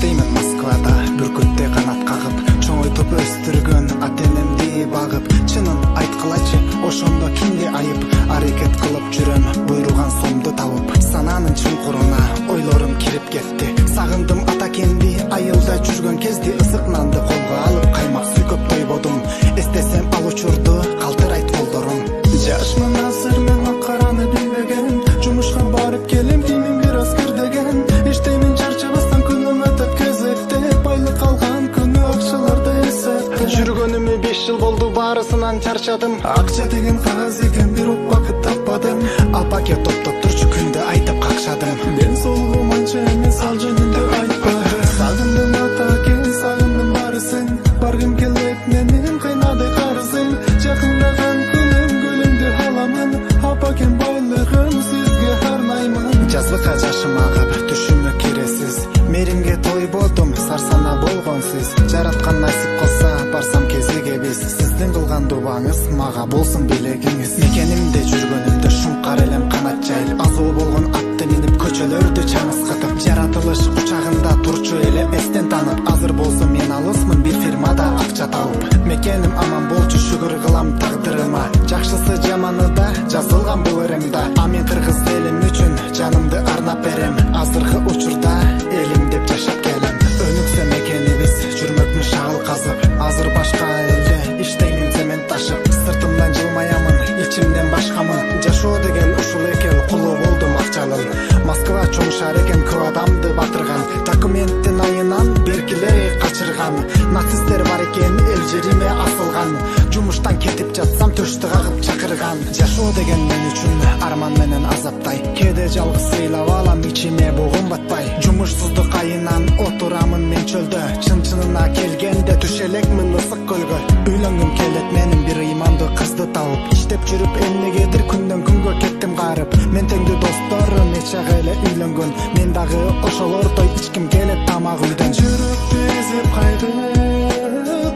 иштеймин Москвада, бүркүттей канат кагып, чоңойтуп өстүргөн ата-энемди багып. Чынын айткылачы, ошондо кимди айып? Аракет кылып жүрөм, буйруган сомду табып. Сананын чуңкуруна ойлорум кирип кетти. Сагындым ата-кемди, айылда жүргөн кезде ысык нанды колго алып, каймак сүйкөп тойбодум. Эстесем ал учурду, калтырайт колдорум. Жашмын азыр мен акараны билбеген, жумушка барып келем кийимим бир аз кирдеген. Иштеймин чарчабастан күнүм өтөп кезекте, байлык алган күнү акчаларды эсептеп. Жүргөнүмө 5 жыл болду, баарысынан чарчадым. Акча деген кагаз экен, бир убакыт таппадым. Апаке топтоп турчу күндө айтып какшадым. Мен солгум анча эмес, ал жөнүндө айтпадым. Сагындым ата-ке, сагындым баарысын. Баргым келет менин кыйнады карызым. Жакындаган күнүм гүлүмдү аламын. Апакем байлыгым сизге арнаймын. Жазбыкка жашым агып, түшүмө киресиз. Меримге тойбодум, сарсана болгон сиз. Жараткан насип кылса, барсам кезеге биз. Сиздин кылган дубаңыз мага болсун белегиңиз. Мекенимде жүргөнүмдө шуңкар элем канат жайып, азуу болгон атты минип көчөлөрдү чаңызгытып, жаратылыш кучагында турчу эле эстен танып. Азыр болсо мен алысмын, бир фирмада акча табып. Мекеним аман болчу, шүгүр кылам тагдырыма. Жакшысы жаманы да жазылган бул ыремда. А мен кыргыз элим үчүн жанымды арнап берем. Азыркы учурда элим деп жашап келем. Өнүксө мекенибиз, жүрмөкмүн шагыл казып. Азыр башка элде иштеймин цемент ташып. Сыртымдан жылмаямын, ичимден башкамын. Жашоо деген ушул экен, кулу болдум акчанын. Москва чоң шаар экен, көп адамды батырган. Документтин айынан беркилери качырган. Нацисттер бар экен, эл жериме асылган. Жумуштан кетип жатсам төштү кагып чакырган. Жашоо деген мен үчүн арман менен азаптай. Кээде жалгыз сыйлап алам, ичиме бугум батпай. Жумушсуздук айынан отурамын мен чөлдө. Чын-чынына келгенде түш элекмин ысык көлгө. Үйлөнгүм келет менин бир ыймандуу кызды табып. Иштеп жүрүп эмнегедир күндөн күнгө кеттим карып. Мен теңдүү досторум нече эле үйлөнгөн. Мен дагы ошолордой ичким келет тамак үйдөн. Жүрүп безип кайгы,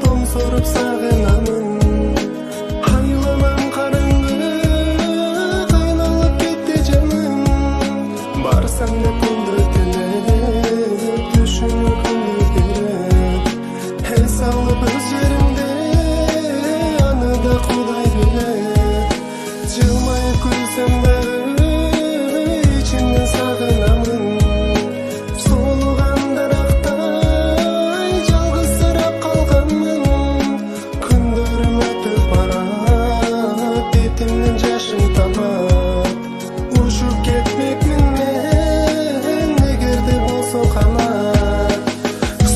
тоңсоруп сагынамын. Айланам караңгы, кайналып кетти жаным. Барсам деп күндүтүлөп, түшүмө күндү берет. Эс алып өз жеримде, аны да Кудай билет. Жылмайып күлсөм дагы, ичимден сагынамын. Солуган дарактай жалгызсырап калганмын. Күндөрүм өтүп барат, бетимден жашым тамат. Учуп кетмекмин мен, эгерде болсо канат.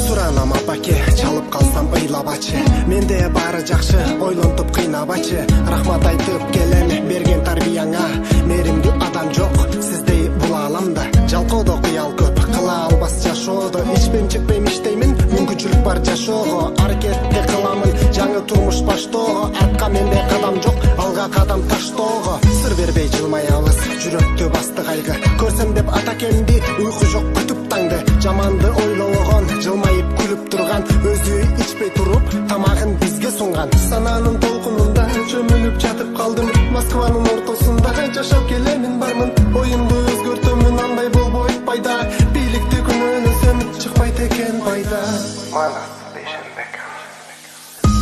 Суранам апаке, чалып калсам ыйлабачы. Менде баары жакшы, ойлонтуп кыйнабачы. Рахмат айтып келем берген тарбияңа. Меримдүү адам жок, сиздей бул ааламда. Жалкоодо кыял көп, кыла албас жашоодо. Ичпейм чекпейм, иштеймин, мүмкүнчүлүк бар жашоого. Аракетти кыламын, жаңы турмуш баштоого. Артка менде кадам жок, алга кадам таштоого. Сыр бербей жылмаябыз, жүрөктү басты кайгы. Көрсөм деп ата-кемди, уйку жок күтүп таңды. Жаманды ойлогон, жылмайып күлүп турган. Өзү ичпей туруп, тамагын бизге сунган. Сананын толкунунда чөмүлүп жатып калдым. Москванын ортосунда жашап келемин бармын. Оюмду өзгөртөмүн, андай болбойт пайда. Бийликти күнөөнөсөм, чыкпайт экен пайда. Манас Бейшенбек.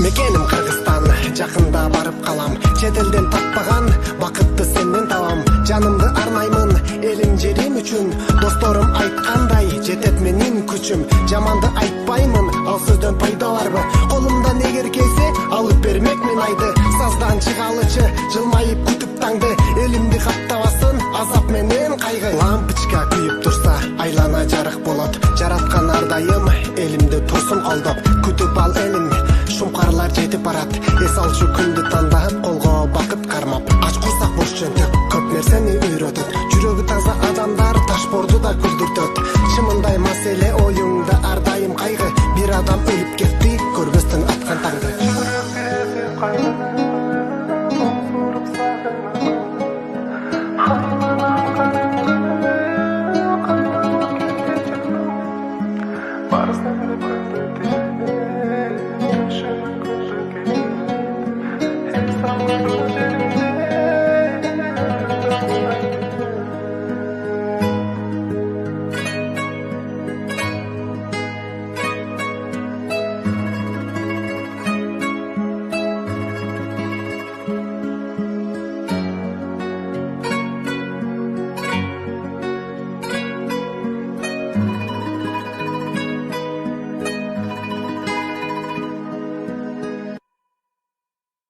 Мекеним Кыргызстан, жакында барып калам. Чет элден таппаган бакытты сенден табам. Жанымды арнаймын элим жерим үчүн. Досторум айткандай жетет менин күчүм. Жаманды айтпаймын, ал сөздөн пайда барбы? Колумдан эгер келсе алып бермекмин айды. Саздан чыгалычы, жылмайып күтүп таңды. Элимди каптабасын азап менен кайгы. Лампочка күйүп турса айлана жарык болот. Жараткан ардайым элимди турсун колдоп. Күтүп ал элим, шумкарлар жетип барат. Эс алчу күндү тандап, колго бакыт кармап. Ач курсак бош чөнтөк, көп нерсени үйрөтөт. Жүрөгү таза адамдар ташборду да күлдүртөт. Чымындай маселе оюңда ардайым кайгы. Бир адам өлүп кетти, көрбөстөн аткан таңды.